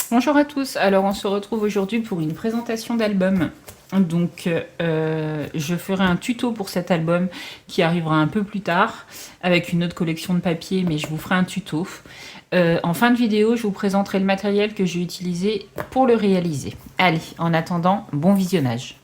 Bonjour à tous, alors on se retrouve aujourd'hui pour une présentation d'album. Donc je ferai un tuto pour cet album qui arrivera un peu plus tard avec une autre collection de papier, mais je vous ferai un tuto. En fin de vidéo, je vous présenterai le matériel que j'ai utilisé pour le réaliser. Allez, en attendant, bon visionnage.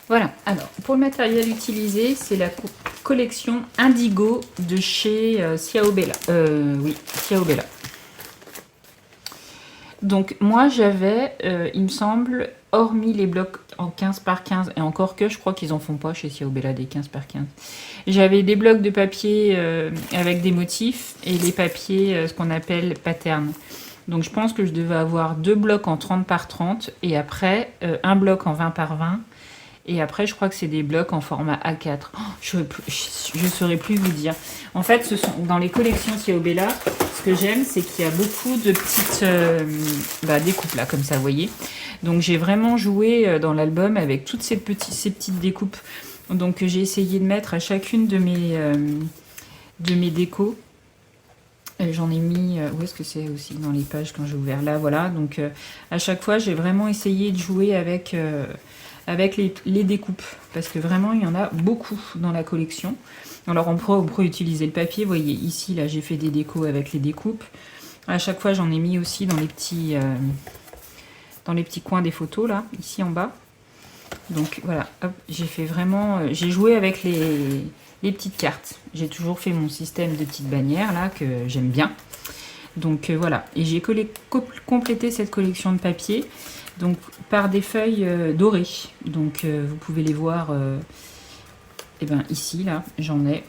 Voilà, alors pour le matériel utilisé, c'est la collection Indigo de chez Ciaobella. Oui, Ciaobella. Donc moi j'avais, il me semble, hormis les blocs en 15 par 15, et encore que je crois qu'ils en font pas chez Ciaobella des 15 par 15. J'avais des blocs de papier avec des motifs et les papiers, ce qu'on appelle pattern. Donc je pense que je devais avoir 2 blocs en 30 par 30 et après un bloc en 20 par 20. Et après, je crois que c'est des blocs en format A4. Oh, je ne saurais plus vous dire. En fait, dans les collections Ciaobella, ce que j'aime, c'est qu'il y a beaucoup de petites découpes, là, comme ça, vous voyez. Donc, j'ai vraiment joué dans l'album avec toutes ces petites découpes. Donc, j'ai essayé de mettre à chacune de mes décos. J'en ai mis, où est-ce que c'est aussi dans les pages quand j'ai ouvert là, voilà. Donc, à chaque fois, j'ai vraiment essayé de jouer avec les découpes, parce que vraiment il y en a beaucoup dans la collection. Alors on pourrait utiliser le papier, vous voyez ici là j'ai fait des décos avec les découpes. À chaque fois j'en ai mis aussi dans les petits coins des photos là, ici en bas. Donc voilà, hop, j'ai fait vraiment, j'ai joué avec les petites cartes. J'ai toujours fait mon système de petites bannières là que j'aime bien. Donc voilà, et j'ai complété cette collection de papier donc par des feuilles dorées. Donc vous pouvez les voir et ben ici là j'en ai.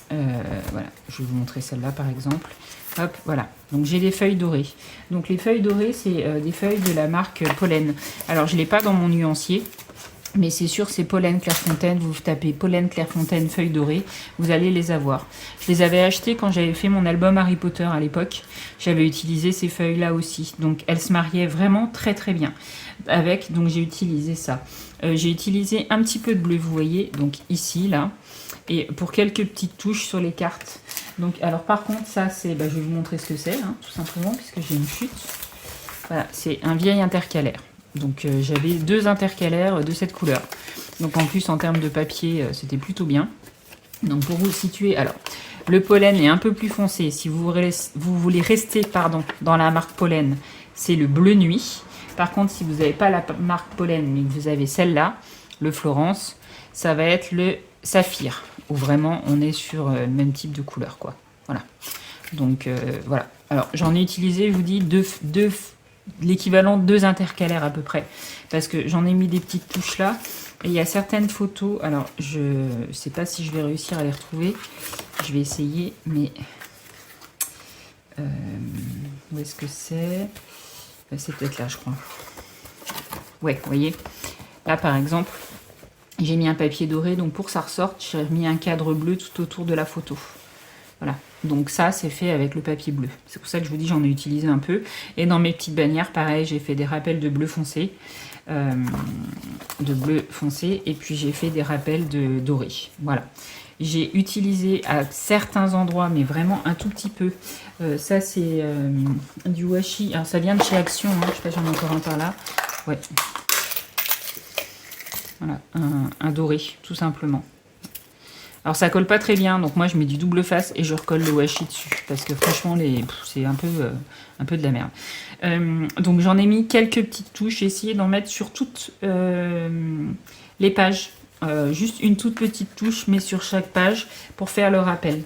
Voilà, je vais vous montrer celle-là par exemple. Hop, voilà. Donc j'ai des feuilles dorées. Donc les feuilles dorées, c'est des feuilles de la marque Pollen. Alors je ne l'ai pas dans mon nuancier, mais c'est sûr, c'est Pollen Clairefontaine. Vous tapez Pollen Clairefontaine feuilles dorées, vous allez les avoir. Je les avais achetées quand j'avais fait mon album Harry Potter à l'époque. J'avais utilisé ces feuilles-là aussi. Donc elles se mariaient vraiment très très bien avec. Donc j'ai utilisé ça. J'ai utilisé un petit peu de bleu, vous voyez, donc ici, là. Et pour quelques petites touches sur les cartes. Donc, alors par contre, ça c'est, je vais vous montrer ce que c'est, hein, tout simplement, puisque j'ai une chute. Voilà, c'est un vieil intercalaire. Donc j'avais 2 intercalaires de cette couleur. Donc en plus en termes de papier, c'était plutôt bien. Donc pour vous situer, alors le pollen est un peu plus foncé. Si vous voulez rester dans la marque pollen, c'est le bleu nuit. Par contre, si vous n'avez pas la marque pollen, mais que vous avez celle-là, le Florence, ça va être le saphir, où vraiment on est sur le même type de couleur, quoi. Voilà. Donc voilà. Alors j'en ai utilisé, je vous dis, l'équivalent de 2 intercalaires à peu près, parce que j'en ai mis des petites touches là. Et il y a certaines photos, alors je sais pas si je vais réussir à les retrouver. Je vais essayer, mais où est-ce que c'est? C'est peut-être là, je crois. Ouais, vous voyez. Là, par exemple, j'ai mis un papier doré, donc pour que ça ressorte, j'ai mis un cadre bleu tout autour de la photo. Voilà. Donc ça, c'est fait avec le papier bleu. C'est pour ça que je vous dis, j'en ai utilisé un peu. Et dans mes petites bannières, pareil, j'ai fait des rappels de bleu foncé. Et puis j'ai fait des rappels de doré. Voilà. J'ai utilisé à certains endroits, mais vraiment un tout petit peu. Ça, c'est du washi. Alors, ça vient de chez Action. Hein. Je sais pas, j'en ai encore un par là. Ouais. Voilà, un doré, tout simplement. Alors, ça colle pas très bien. Donc, moi, je mets du double face et je recolle le washi dessus. Parce que franchement, c'est un peu de la merde. Donc, j'en ai mis quelques petites touches. J'ai essayé d'en mettre sur toutes les pages. Juste une toute petite touche, mais sur chaque page pour faire le rappel.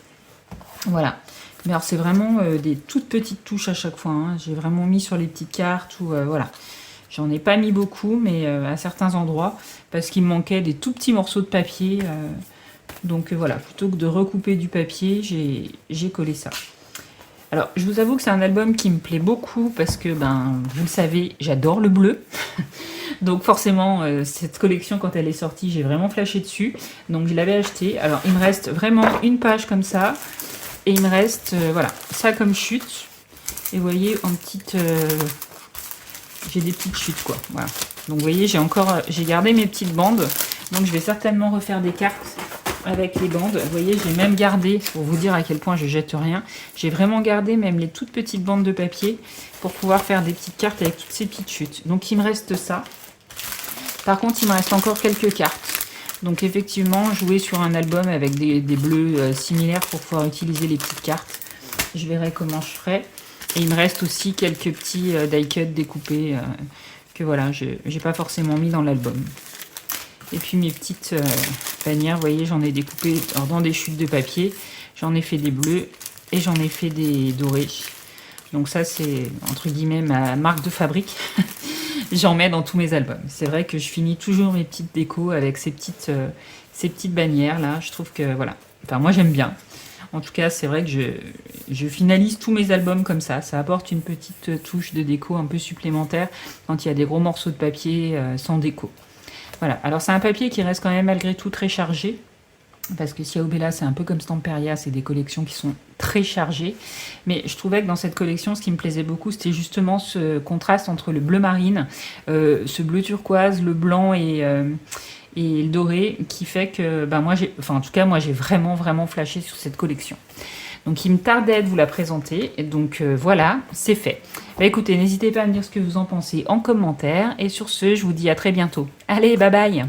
Voilà. Mais alors c'est vraiment des toutes petites touches à chaque fois. Hein. J'ai vraiment mis sur les petites cartes ou voilà. J'en ai pas mis beaucoup, mais à certains endroits parce qu'il me manquait des tout petits morceaux de papier. Donc voilà, plutôt que de recouper du papier, j'ai collé ça. Alors, je vous avoue que c'est un album qui me plaît beaucoup parce que, vous le savez, j'adore le bleu. Donc forcément, cette collection, quand elle est sortie, j'ai vraiment flashé dessus. Donc je l'avais acheté. Alors, il me reste vraiment une page comme ça. Et il me reste, voilà, ça comme chute. Et vous voyez, en petite... j'ai des petites chutes, quoi. Voilà. Donc vous voyez, j'ai gardé mes petites bandes. Donc je vais certainement refaire des cartes avec les bandes. Vous voyez, j'ai même gardé, pour vous dire à quel point je jette rien, j'ai vraiment gardé même les toutes petites bandes de papier pour pouvoir faire des petites cartes avec toutes ces petites chutes. Donc il me reste ça. Par contre, il me reste encore quelques cartes. Donc effectivement, jouer sur un album avec des bleus similaires pour pouvoir utiliser les petites cartes. Je verrai comment je ferai. Et il me reste aussi quelques petits die cut découpés que voilà, j'ai pas forcément mis dans l'album. Et puis mes petites bannières, vous voyez, j'en ai découpé dans des chutes de papier. J'en ai fait des bleus et j'en ai fait des dorés. Donc ça, c'est entre guillemets ma marque de fabrique. J'en mets dans tous mes albums. C'est vrai que je finis toujours mes petites décos avec ces petites bannières là. Je trouve que voilà. Enfin, moi j'aime bien. En tout cas, c'est vrai que je finalise tous mes albums comme ça. Ça apporte une petite touche de déco un peu supplémentaire quand il y a des gros morceaux de papier sans déco. Voilà. Alors c'est un papier qui reste quand même malgré tout très chargé. Parce que Ciaobella, c'est un peu comme Stamperia, c'est des collections qui sont très chargées. Mais je trouvais que dans cette collection, ce qui me plaisait beaucoup, c'était justement ce contraste entre le bleu marine, ce bleu turquoise, le blanc et le doré, qui fait que, moi, en tout cas, moi, j'ai vraiment, vraiment flashé sur cette collection. Donc, il me tardait de vous la présenter. Et donc, voilà, c'est fait. Écoutez, n'hésitez pas à me dire ce que vous en pensez en commentaire. Et sur ce, je vous dis à très bientôt. Allez, bye bye!